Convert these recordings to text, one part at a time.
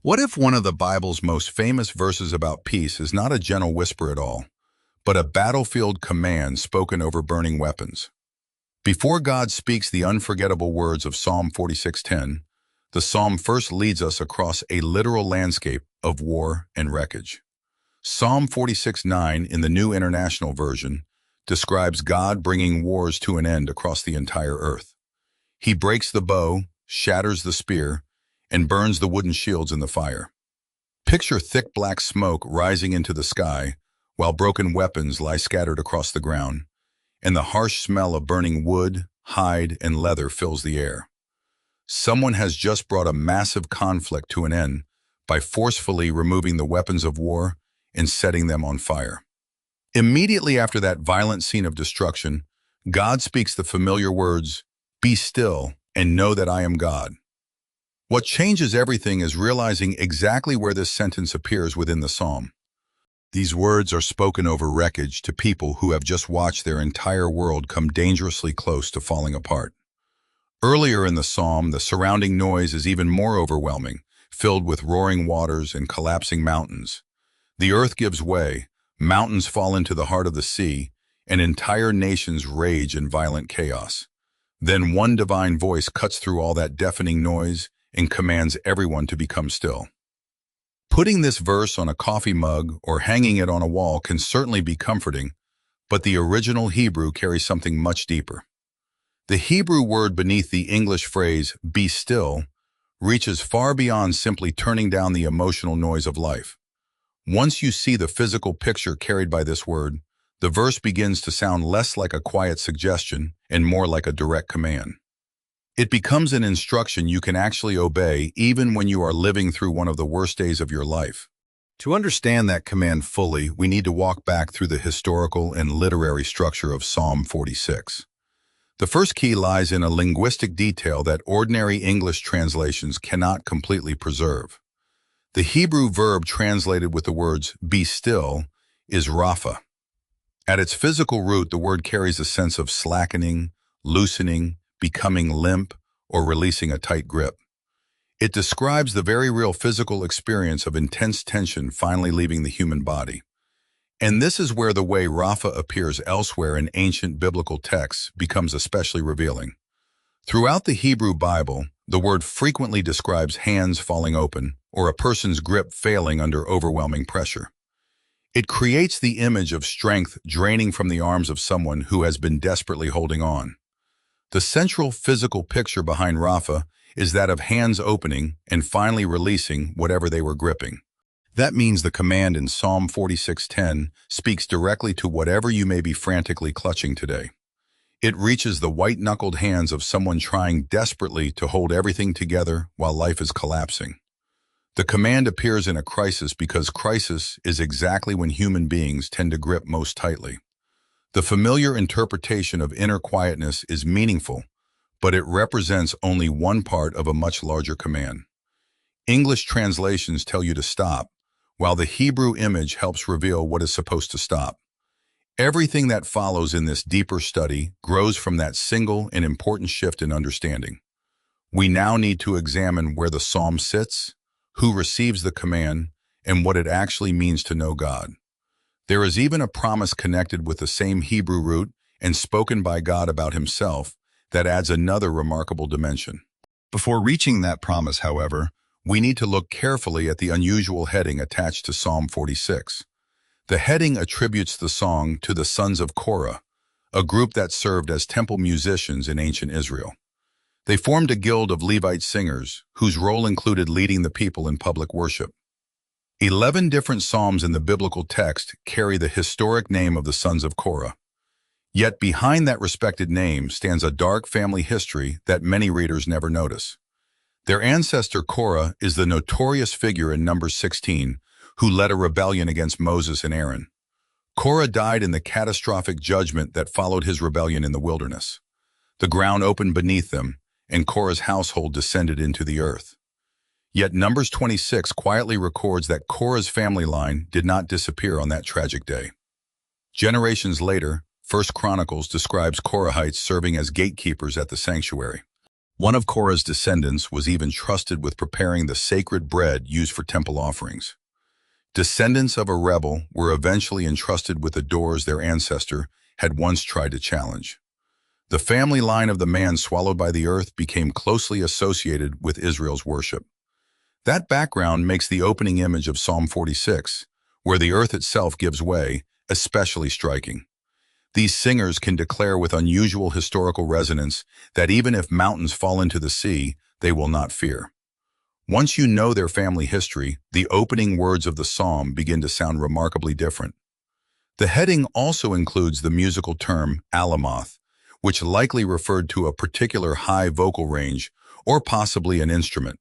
What if one of the Bible's most famous verses about peace is not a gentle whisper at all, but a battlefield command spoken over burning weapons? Before God speaks the unforgettable words of Psalm 46:10, the psalm first leads us across a literal landscape of war and wreckage. Psalm 46:9 in the New International Version describes God bringing wars to an end across the entire earth. He breaks the bow, shatters the spear, and burns the wooden shields in the fire. Picture thick black smoke rising into the sky while broken weapons lie scattered across the ground, and the harsh smell of burning wood, hide, and leather fills the air. Someone has just brought a massive conflict to an end by forcefully removing the weapons of war and setting them on fire. Immediately after that violent scene of destruction, God speaks the familiar words, "Be still and know that I am God." What changes everything is realizing exactly where this sentence appears within the psalm. These words are spoken over wreckage to people who have just watched their entire world come dangerously close to falling apart. Earlier in the psalm, the surrounding noise is even more overwhelming, filled with roaring waters and collapsing mountains. The earth gives way, mountains fall into the heart of the sea, and entire nations rage in violent chaos. Then one divine voice cuts through all that deafening noise and commands everyone to become still. Putting this verse on a coffee mug or hanging it on a wall can certainly be comforting, but the original Hebrew carries something much deeper. The Hebrew word beneath the English phrase, "be still," reaches far beyond simply turning down the emotional noise of life. Once you see the physical picture carried by this word, the verse begins to sound less like a quiet suggestion and more like a direct command. It becomes an instruction you can actually obey even when you are living through one of the worst days of your life. To understand that command fully, we need to walk back through the historical and literary structure of Psalm 46. The first key lies in a linguistic detail that ordinary English translations cannot completely preserve. The Hebrew verb translated with the words "be still" is rapha. At its physical root, the word carries a sense of slackening, loosening, becoming limp, or releasing a tight grip. It describes the very real physical experience of intense tension finally leaving the human body. And this is where the way rapha appears elsewhere in ancient biblical texts becomes especially revealing. Throughout the Hebrew Bible, the word frequently describes hands falling open or a person's grip failing under overwhelming pressure. It creates the image of strength draining from the arms of someone who has been desperately holding on. The central physical picture behind rapha is that of hands opening and finally releasing whatever they were gripping. That means the command in Psalm 46:10 speaks directly to whatever you may be frantically clutching today. It reaches the white-knuckled hands of someone trying desperately to hold everything together while life is collapsing. The command appears in a crisis because crisis is exactly when human beings tend to grip most tightly. The familiar interpretation of inner quietness is meaningful, but it represents only one part of a much larger command. English translations tell you to stop, while the Hebrew image helps reveal what is supposed to stop. Everything that follows in this deeper study grows from that single and important shift in understanding. We now need to examine where the psalm sits, who receives the command, and what it actually means to know God. There is even a promise connected with the same Hebrew root and spoken by God about himself that adds another remarkable dimension. Before reaching that promise, however, we need to look carefully at the unusual heading attached to Psalm 46. The heading attributes the song to the sons of Korah, a group that served as temple musicians in ancient Israel. They formed a guild of Levite singers, whose role included leading the people in public worship. 11 different psalms in the biblical text carry the historic name of the sons of Korah. Yet behind that respected name stands a dark family history that many readers never notice. Their ancestor Korah is the notorious figure in Numbers 16 who led a rebellion against Moses and Aaron. Korah died in the catastrophic judgment that followed his rebellion in the wilderness. The ground opened beneath them, and Korah's household descended into the earth. Yet Numbers 26 quietly records that Korah's family line did not disappear on that tragic day. Generations later, 1 Chronicles describes Korahites serving as gatekeepers at the sanctuary. One of Korah's descendants was even trusted with preparing the sacred bread used for temple offerings. Descendants of a rebel were eventually entrusted with the doors their ancestor had once tried to challenge. The family line of the man swallowed by the earth became closely associated with Israel's worship. That background makes the opening image of Psalm 46, where the earth itself gives way, especially striking. These singers can declare with unusual historical resonance that even if mountains fall into the sea, they will not fear. Once you know their family history, the opening words of the psalm begin to sound remarkably different. The heading also includes the musical term alamoth, which likely referred to a particular high vocal range or possibly an instrument.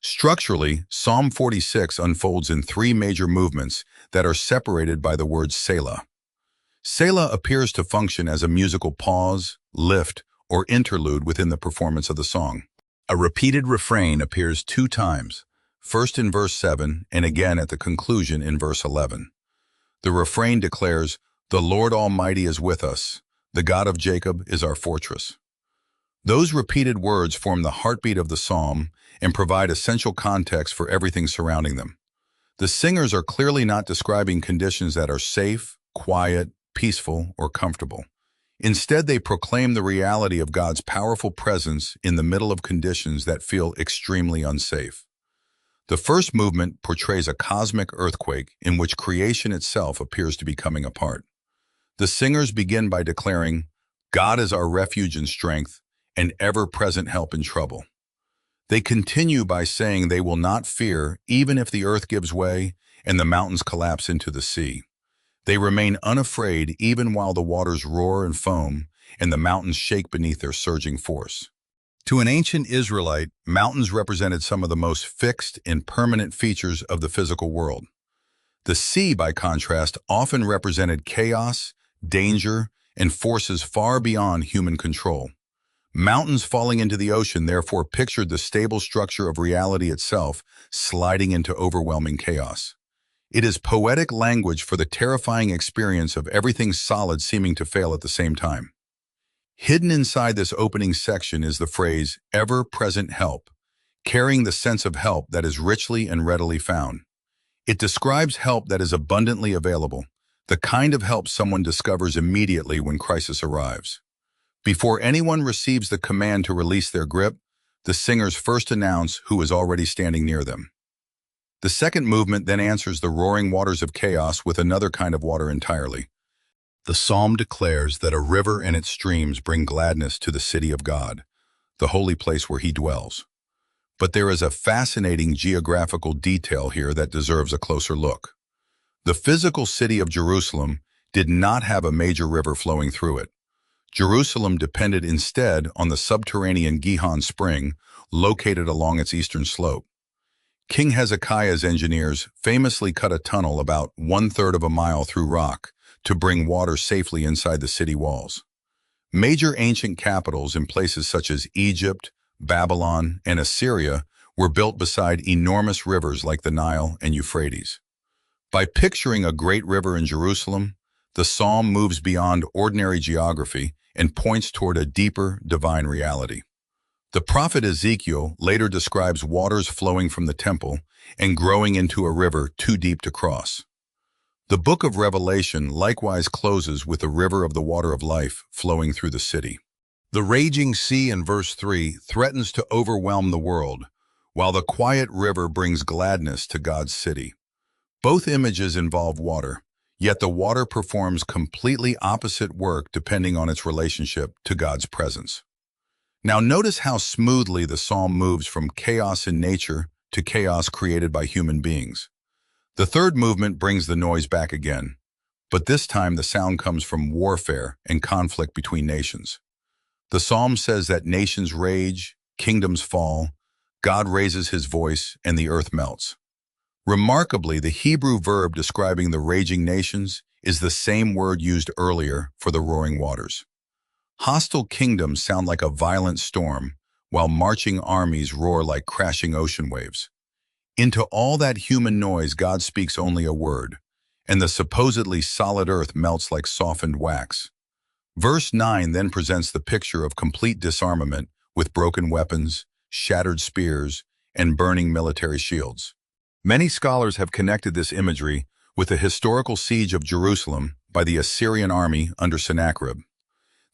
Structurally, Psalm 46 unfolds in three major movements that are separated by the word Selah. Selah appears to function as a musical pause, lift, or interlude within the performance of the song. A repeated refrain appears 2 times, first in verse 7 and again at the conclusion in verse 11. The refrain declares, "The Lord Almighty is with us. The God of Jacob is our fortress." Those repeated words form the heartbeat of the psalm and provide essential context for everything surrounding them. The singers are clearly not describing conditions that are safe, quiet, peaceful, or comfortable. Instead, they proclaim the reality of God's powerful presence in the middle of conditions that feel extremely unsafe. The first movement portrays a cosmic earthquake in which creation itself appears to be coming apart. The singers begin by declaring, "God is our refuge and strength, an ever-present help in trouble." They continue by saying they will not fear even if the earth gives way and the mountains collapse into the sea. They remain unafraid even while the waters roar and foam and the mountains shake beneath their surging force. To an ancient Israelite, mountains represented some of the most fixed and permanent features of the physical world. The sea, by contrast, often represented chaos, danger, and forces far beyond human control. Mountains falling into the ocean therefore pictured the stable structure of reality itself sliding into overwhelming chaos. It is poetic language for the terrifying experience of everything solid seeming to fail at the same time. Hidden inside this opening section is the phrase, "ever-present help," carrying the sense of help that is richly and readily found. It describes help that is abundantly available, the kind of help someone discovers immediately when crisis arrives. Before anyone receives the command to release their grip, the singers first announce who is already standing near them. The second movement then answers the roaring waters of chaos with another kind of water entirely. The psalm declares that a river and its streams bring gladness to the city of God, the holy place where he dwells. But there is a fascinating geographical detail here that deserves a closer look. The physical city of Jerusalem did not have a major river flowing through it. Jerusalem depended instead on the subterranean Gihon Spring located along its eastern slope. King Hezekiah's engineers famously cut a tunnel about 1/3 of a mile through rock to bring water safely inside the city walls. Major ancient capitals in places such as Egypt, Babylon, and Assyria were built beside enormous rivers like the Nile and Euphrates. By picturing a great river in Jerusalem, the psalm moves beyond ordinary geography and points toward a deeper divine reality. The prophet Ezekiel later describes waters flowing from the temple and growing into a river too deep to cross. The book of Revelation likewise closes with the river of the water of life flowing through the city. The raging sea in verse 3 threatens to overwhelm the world, while the quiet river brings gladness to God's city. Both images involve water, yet the water performs completely opposite work depending on its relationship to God's presence. Now notice how smoothly the psalm moves from chaos in nature to chaos created by human beings. The third movement brings the noise back again, but this time the sound comes from warfare and conflict between nations. The psalm says that nations rage, kingdoms fall, God raises his voice, and the earth melts. Remarkably, the Hebrew verb describing the raging nations is the same word used earlier for the roaring waters. Hostile kingdoms sound like a violent storm, while marching armies roar like crashing ocean waves. Into all that human noise, God speaks only a word, and the supposedly solid earth melts like softened wax. Verse 9 then presents the picture of complete disarmament with broken weapons, shattered spears, and burning military shields. Many scholars have connected this imagery with the historical siege of Jerusalem by the Assyrian army under Sennacherib.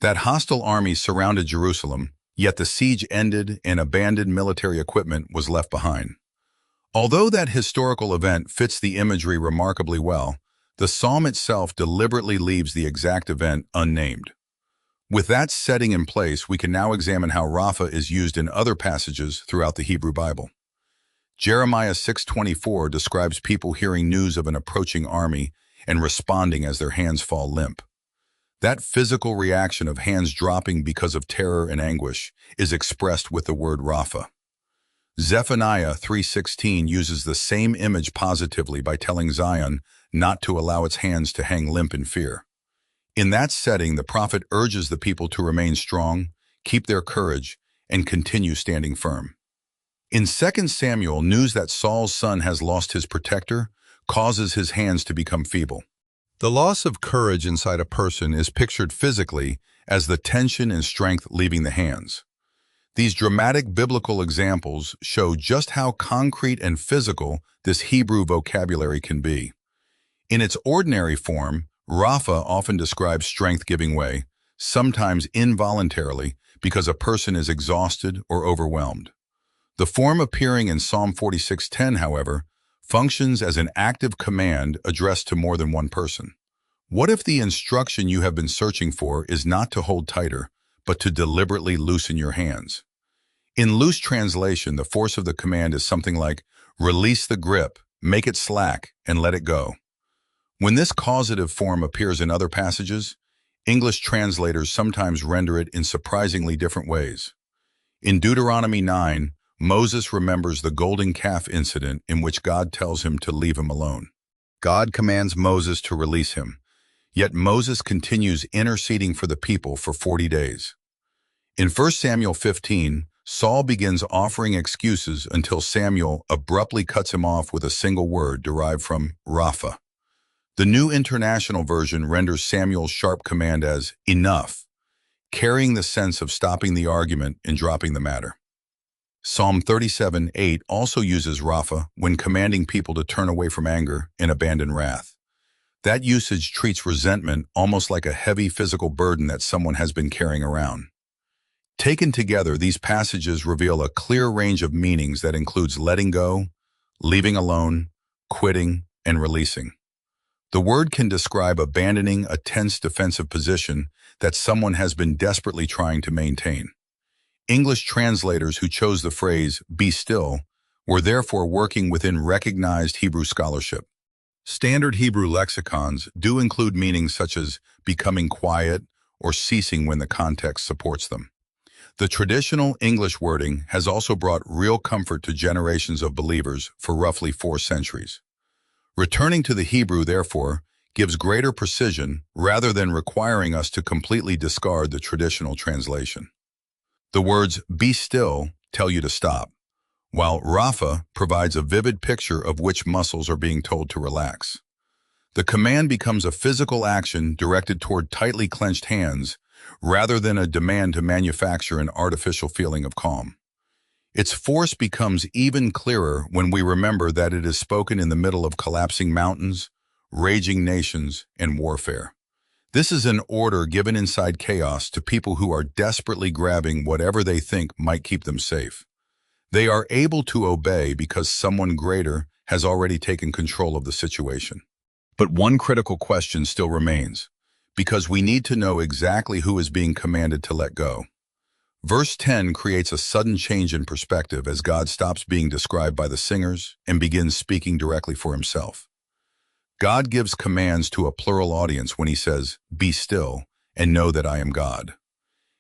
That hostile army surrounded Jerusalem, yet the siege ended and abandoned military equipment was left behind. Although that historical event fits the imagery remarkably well, the psalm itself deliberately leaves the exact event unnamed. With that setting in place, we can now examine how Rapha is used in other passages throughout the Hebrew Bible. Jeremiah 6:24 describes people hearing news of an approaching army and responding as their hands fall limp. That physical reaction of hands dropping because of terror and anguish is expressed with the word Rapha. Zephaniah 3:16 uses the same image positively by telling Zion not to allow its hands to hang limp in fear. In that setting, the prophet urges the people to remain strong, keep their courage, and continue standing firm. In 2 Samuel, news that Saul's son has lost his protector causes his hands to become feeble. The loss of courage inside a person is pictured physically as the tension and strength leaving the hands. These dramatic biblical examples show just how concrete and physical this Hebrew vocabulary can be. In its ordinary form, Rapha often describes strength giving way, sometimes involuntarily because a person is exhausted or overwhelmed. The form appearing in Psalm 46:10, however, functions as an active command addressed to more than one person. What if the instruction you have been searching for is not to hold tighter, but to deliberately loosen your hands? In loose translation, the force of the command is something like, release the grip, make it slack, and let it go. When this causative form appears in other passages, English translators sometimes render it in surprisingly different ways. In Deuteronomy 9, Moses remembers the golden calf incident in which God tells him to leave him alone. God commands Moses to release him, yet Moses continues interceding for the people for 40 days. In 1 Samuel 15, Saul begins offering excuses until Samuel abruptly cuts him off with a single word derived from Rapha. The New International Version renders Samuel's sharp command as enough, carrying the sense of stopping the argument and dropping the matter. Psalm 37:8 also uses Rapha when commanding people to turn away from anger and abandon wrath. That usage treats resentment almost like a heavy physical burden that someone has been carrying around. Taken together, these passages reveal a clear range of meanings that includes letting go, leaving alone, quitting, and releasing. The word can describe abandoning a tense defensive position that someone has been desperately trying to maintain. English translators who chose the phrase, be still, were therefore working within recognized Hebrew scholarship. Standard Hebrew lexicons do include meanings such as becoming quiet or ceasing when the context supports them. The traditional English wording has also brought real comfort to generations of believers for roughly 4 centuries. Returning to the Hebrew, therefore, gives greater precision rather than requiring us to completely discard the traditional translation. The words be still tell you to stop, while Rapha provides a vivid picture of which muscles are being told to relax. The command becomes a physical action directed toward tightly clenched hands rather than a demand to manufacture an artificial feeling of calm. Its force becomes even clearer when we remember that it is spoken in the middle of collapsing mountains, raging nations, and warfare. This is an order given inside chaos to people who are desperately grabbing whatever they think might keep them safe. They are able to obey because someone greater has already taken control of the situation. But one critical question still remains, because we need to know exactly who is being commanded to let go. Verse 10 creates a sudden change in perspective as God stops being described by the singers and begins speaking directly for himself. God gives commands to a plural audience when he says, be still and know that I am God.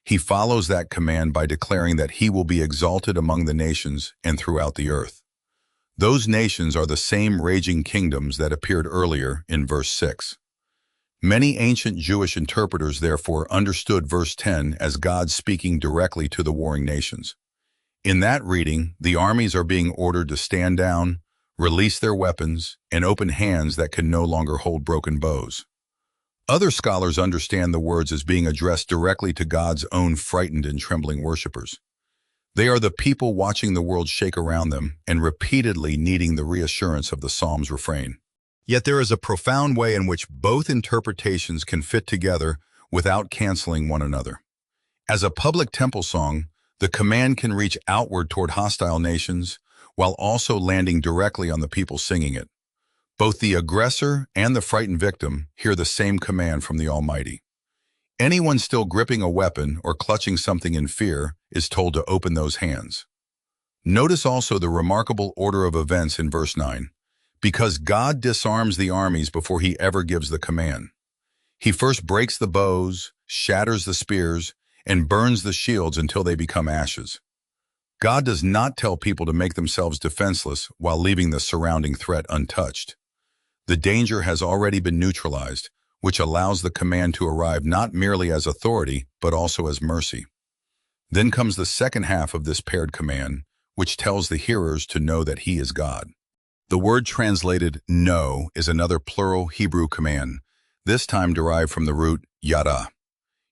He follows that command by declaring that he will be exalted among the nations and throughout the earth. Those nations are the same raging kingdoms that appeared earlier in verse 6. Many ancient Jewish interpreters therefore understood verse 10 as God speaking directly to the warring nations. In that reading, the armies are being ordered to stand down, release their weapons, and open hands that can no longer hold broken bows. Other scholars understand the words as being addressed directly to God's own frightened and trembling worshippers. They are the people watching the world shake around them and repeatedly needing the reassurance of the psalm's refrain. Yet there is a profound way in which both interpretations can fit together without canceling one another. As a public temple song, the command can reach outward toward hostile nations while also landing directly on the people singing it. Both the aggressor and the frightened victim hear the same command from the Almighty. Anyone still gripping a weapon or clutching something in fear is told to open those hands. Notice also the remarkable order of events in verse 9. Because God disarms the armies before he ever gives the command. He first breaks the bows, shatters the spears, and burns the shields until they become ashes. God does not tell people to make themselves defenseless while leaving the surrounding threat untouched. The danger has already been neutralized, which allows the command to arrive not merely as authority, but also as mercy. Then comes the second half of this paired command, which tells the hearers to know that he is God. The word translated know is another plural Hebrew command, this time derived from the root yada.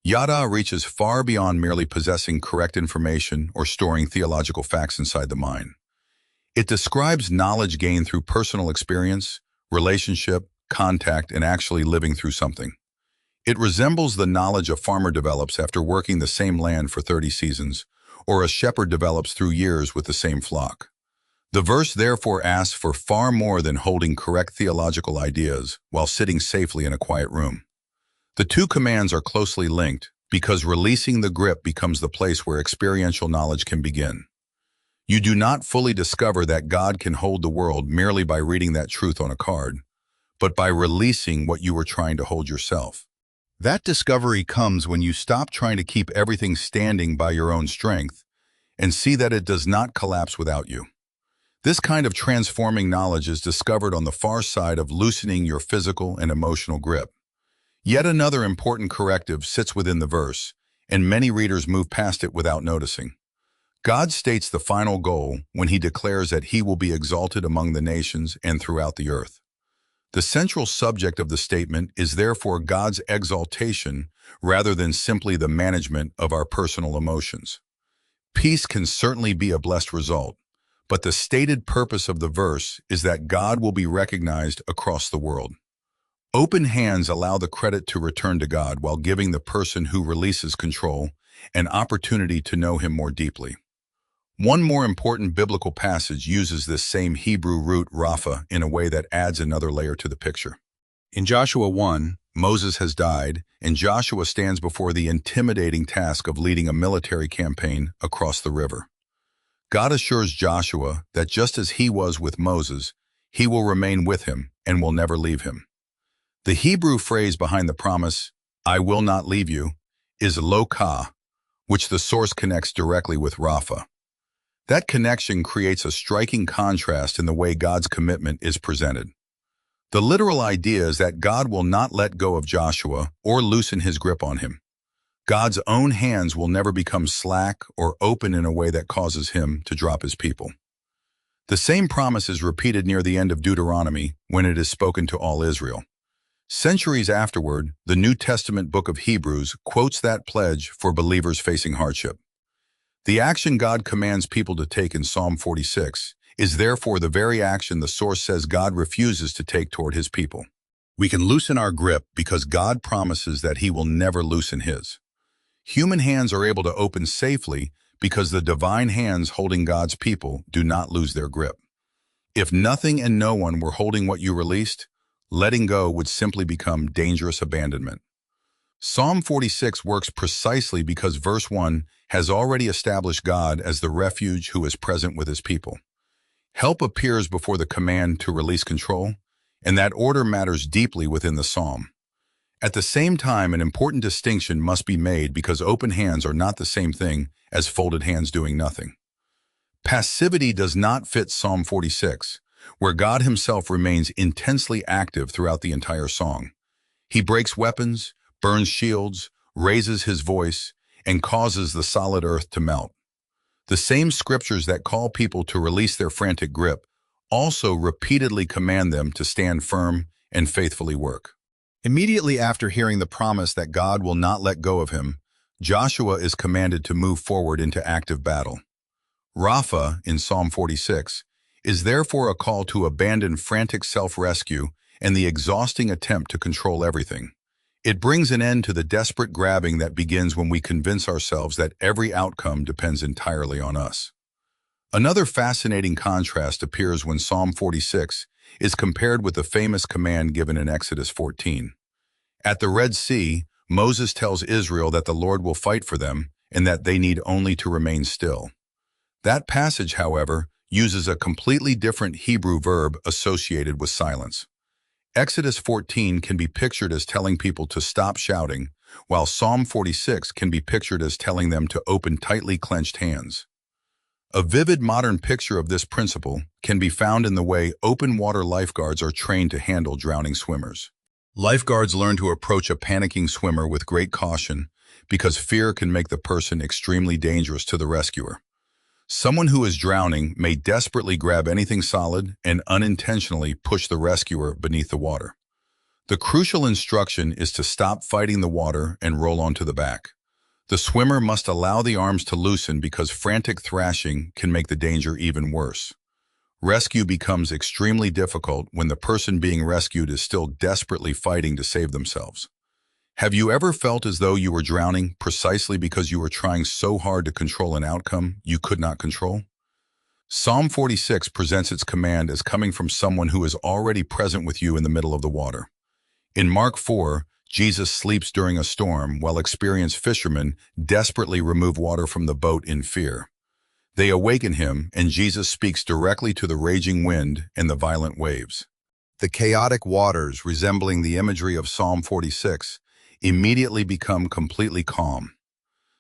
Yada reaches far beyond merely possessing correct information or storing theological facts inside the mind. It describes knowledge gained through personal experience, relationship, contact, and actually living through something. It resembles the knowledge a farmer develops after working the same land for 30 seasons, or a shepherd develops through years with the same flock. The verse therefore asks for far more than holding correct theological ideas while sitting safely in a quiet room. The two commands are closely linked because releasing the grip becomes the place where experiential knowledge can begin. You do not fully discover that God can hold the world merely by reading that truth on a card, but by releasing what you were trying to hold yourself. That discovery comes when you stop trying to keep everything standing by your own strength and see that it does not collapse without you. This kind of transforming knowledge is discovered on the far side of loosening your physical and emotional grip. Yet another important corrective sits within the verse, and many readers move past it without noticing. God states the final goal when he declares that he will be exalted among the nations and throughout the earth. The central subject of the statement is therefore God's exaltation rather than simply the management of our personal emotions. Peace can certainly be a blessed result, but the stated purpose of the verse is that God will be recognized across the world. Open hands allow the credit to return to God while giving the person who releases control an opportunity to know him more deeply. One more important biblical passage uses this same Hebrew root rapha in a way that adds another layer to the picture. In Joshua 1, Moses has died, and Joshua stands before the intimidating task of leading a military campaign across the river. God assures Joshua that just as he was with Moses, he will remain with him and will never leave him. The Hebrew phrase behind the promise, "I will not leave you," is lo ka, which the source connects directly with rapha. That connection creates a striking contrast in the way God's commitment is presented. The literal idea is that God will not let go of Joshua or loosen his grip on him. God's own hands will never become slack or open in a way that causes him to drop his people. The same promise is repeated near the end of Deuteronomy when it is spoken to all Israel. Centuries afterward, the New Testament book of Hebrews quotes that pledge for believers facing hardship. The action God commands people to take in Psalm 46 is therefore the very action the source says God refuses to take toward his people. We can loosen our grip because God promises that he will never loosen his. Human hands are able to open safely because the divine hands holding God's people do not lose their grip. If nothing and no one were holding what you released, letting go would simply become dangerous abandonment. Psalm 46 works precisely because verse 1 has already established God as the refuge who is present with his people. Help appears before the command to release control, and that order matters deeply within the psalm. At the same time, an important distinction must be made because open hands are not the same thing as folded hands doing nothing. Passivity does not fit Psalm 46, where God himself remains intensely active throughout the entire song. He breaks weapons, burns shields, raises his voice, and causes the solid earth to melt. The same scriptures that call people to release their frantic grip also repeatedly command them to stand firm and faithfully work. Immediately after hearing the promise that God will not let go of him, Joshua is commanded to move forward into active battle. Rapha, in Psalm 46, is therefore a call to abandon frantic self-rescue and the exhausting attempt to control everything. It brings an end to the desperate grabbing that begins when we convince ourselves that every outcome depends entirely on us. Another fascinating contrast appears when Psalm 46 is compared with the famous command given in Exodus 14. At the Red Sea, Moses tells Israel that the Lord will fight for them and that they need only to remain still. That passage, however, uses a completely different Hebrew verb associated with silence. Exodus 14 can be pictured as telling people to stop shouting, while Psalm 46 can be pictured as telling them to open tightly clenched hands. A vivid modern picture of this principle can be found in the way open water lifeguards are trained to handle drowning swimmers. Lifeguards learn to approach a panicking swimmer with great caution because fear can make the person extremely dangerous to the rescuer. Someone who is drowning may desperately grab anything solid and unintentionally push the rescuer beneath the water. The crucial instruction is to stop fighting the water and roll onto the back. The swimmer must allow the arms to loosen because frantic thrashing can make the danger even worse. Rescue becomes extremely difficult when the person being rescued is still desperately fighting to save themselves. Have you ever felt as though you were drowning precisely because you were trying so hard to control an outcome you could not control? Psalm 46 presents its command as coming from someone who is already present with you in the middle of the water. In Mark 4, Jesus sleeps during a storm while experienced fishermen desperately remove water from the boat in fear. They awaken him, and Jesus speaks directly to the raging wind and the violent waves. The chaotic waters, resembling the imagery of Psalm 46, immediately become completely calm.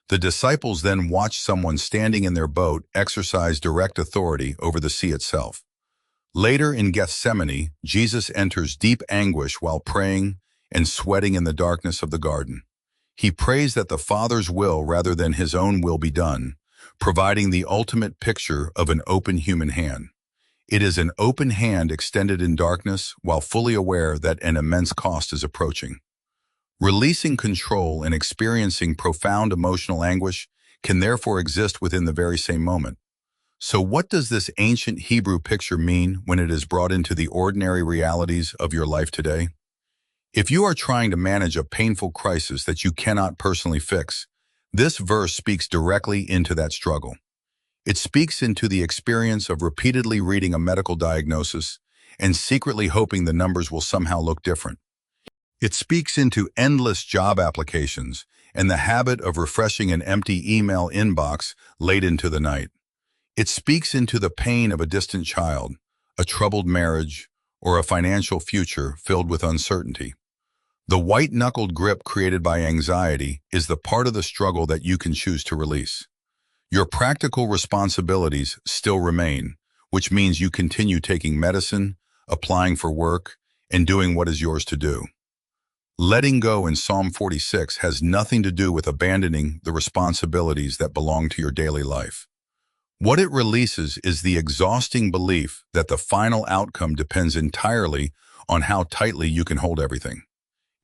The disciples then watch someone standing in their boat exercise direct authority over the sea itself. Later in Gethsemane, Jesus enters deep anguish while praying and sweating in the darkness of the garden. He prays that the Father's will rather than his own will be done, providing the ultimate picture of an open human hand. It is an open hand extended in darkness while fully aware that an immense cost is approaching. Releasing control and experiencing profound emotional anguish can therefore exist within the very same moment. So what does this ancient Hebrew picture mean when it is brought into the ordinary realities of your life today? If you are trying to manage a painful crisis that you cannot personally fix, this verse speaks directly into that struggle. It speaks into the experience of repeatedly reading a medical diagnosis and secretly hoping the numbers will somehow look different. It speaks into endless job applications and the habit of refreshing an empty email inbox late into the night. It speaks into the pain of a distant child, a troubled marriage, or a financial future filled with uncertainty. The white-knuckled grip created by anxiety is the part of the struggle that you can choose to release. Your practical responsibilities still remain, which means you continue taking medicine, applying for work, and doing what is yours to do. Letting go in Psalm 46 has nothing to do with abandoning the responsibilities that belong to your daily life. What it releases is the exhausting belief that the final outcome depends entirely on how tightly you can hold everything.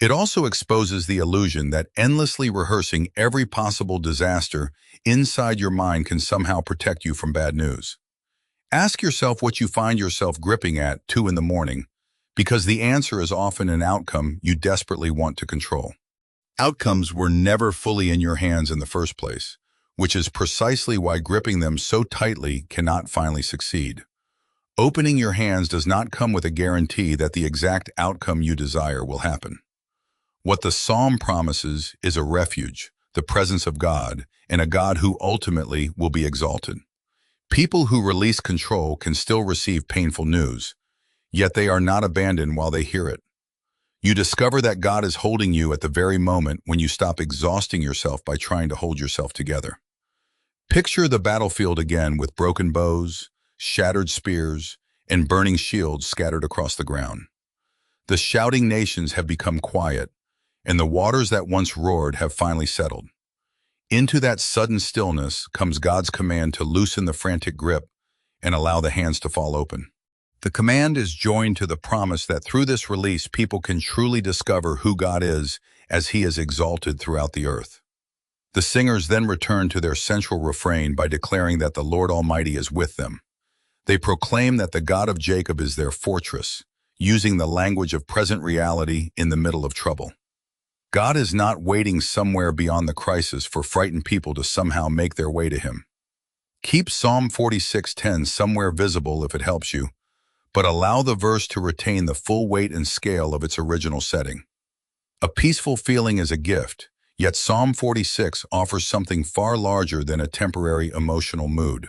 It also exposes the illusion that endlessly rehearsing every possible disaster inside your mind can somehow protect you from bad news. Ask yourself what you find yourself gripping at 2 a.m, because the answer is often an outcome you desperately want to control. Outcomes were never fully in your hands in the first place, which is precisely why gripping them so tightly cannot finally succeed. Opening your hands does not come with a guarantee that the exact outcome you desire will happen. What the psalm promises is a refuge, the presence of God, and a God who ultimately will be exalted. People who release control can still receive painful news, yet they are not abandoned while they hear it. You discover that God is holding you at the very moment when you stop exhausting yourself by trying to hold yourself together. Picture the battlefield again with broken bows, shattered spears, and burning shields scattered across the ground. The shouting nations have become quiet, and the waters that once roared have finally settled. Into that sudden stillness comes God's command to loosen the frantic grip and allow the hands to fall open. The command is joined to the promise that through this release people can truly discover who God is as He is exalted throughout the earth. The singers then return to their central refrain by declaring that the Lord Almighty is with them. They proclaim that the God of Jacob is their fortress, using the language of present reality in the middle of trouble. God is not waiting somewhere beyond the crisis for frightened people to somehow make their way to him. Keep Psalm 46:10 somewhere visible if it helps you, but allow the verse to retain the full weight and scale of its original setting. A peaceful feeling is a gift, yet Psalm 46 offers something far larger than a temporary emotional mood.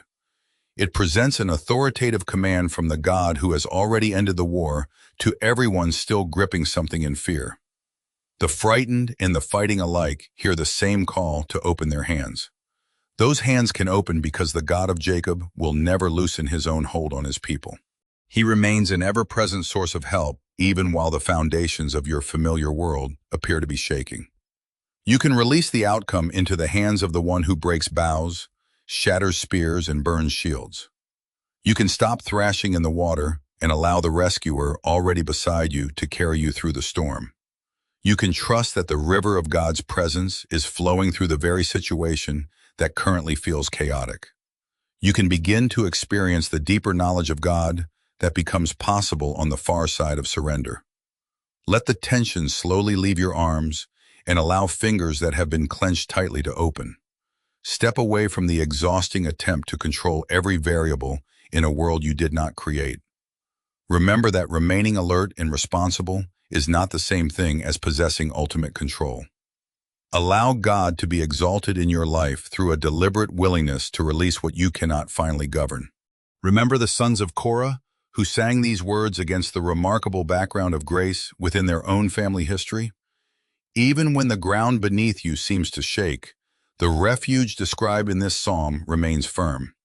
It presents an authoritative command from the God who has already ended the war to everyone still gripping something in fear. The frightened and the fighting alike hear the same call to open their hands. Those hands can open because the God of Jacob will never loosen his own hold on his people. He remains an ever-present source of help, even while the foundations of your familiar world appear to be shaking. You can release the outcome into the hands of the one who breaks bows, shatters spears, and burns shields. You can stop thrashing in the water and allow the rescuer already beside you to carry you through the storm. You can trust that the river of God's presence is flowing through the very situation that currently feels chaotic. You can begin to experience the deeper knowledge of God that becomes possible on the far side of surrender. Let the tension slowly leave your arms and allow fingers that have been clenched tightly to open. Step away from the exhausting attempt to control every variable in a world you did not create. Remember that remaining alert and responsible is not the same thing as possessing ultimate control. Allow God to be exalted in your life through a deliberate willingness to release what you cannot finally govern. Remember the sons of Korah, who sang these words against the remarkable background of grace within their own family history? Even when the ground beneath you seems to shake, the refuge described in this psalm remains firm.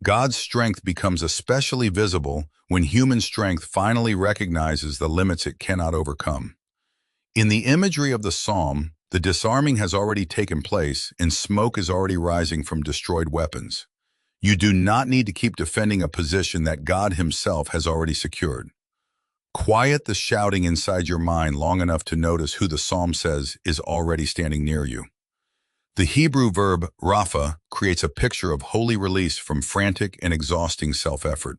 God's strength becomes especially visible when human strength finally recognizes the limits it cannot overcome. In the imagery of the psalm, the disarming has already taken place and smoke is already rising from destroyed weapons. You do not need to keep defending a position that God himself has already secured. Quiet the shouting inside your mind long enough to notice who the psalm says is already standing near you. The Hebrew verb rapha creates a picture of holy release from frantic and exhausting self-effort.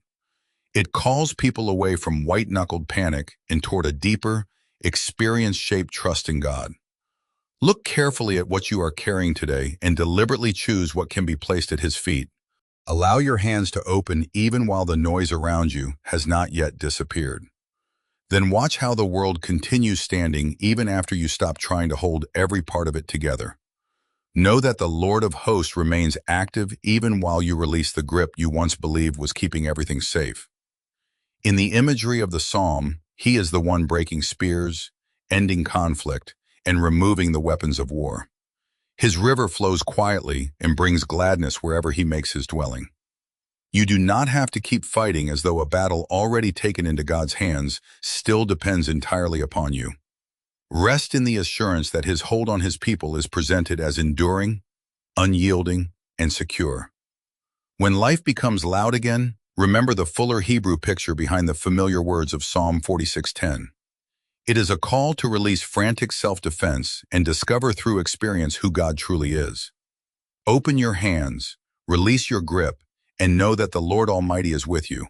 It calls people away from white-knuckled panic and toward a deeper, experience-shaped trust in God. Look carefully at what you are carrying today and deliberately choose what can be placed at his feet. Allow your hands to open even while the noise around you has not yet disappeared. Then watch how the world continues standing even after you stop trying to hold every part of it together. Know that the Lord of hosts remains active even while you release the grip you once believed was keeping everything safe. In the imagery of the psalm, he is the one breaking spears, ending conflict, and removing the weapons of war. His river flows quietly and brings gladness wherever he makes his dwelling. You do not have to keep fighting as though a battle already taken into God's hands still depends entirely upon you. Rest in the assurance that his hold on his people is presented as enduring, unyielding, and secure. When life becomes loud again, remember the fuller Hebrew picture behind the familiar words of Psalm 46:10. It is a call to release frantic self-defense and discover through experience who God truly is. Open your hands, release your grip, and know that the Lord Almighty is with you.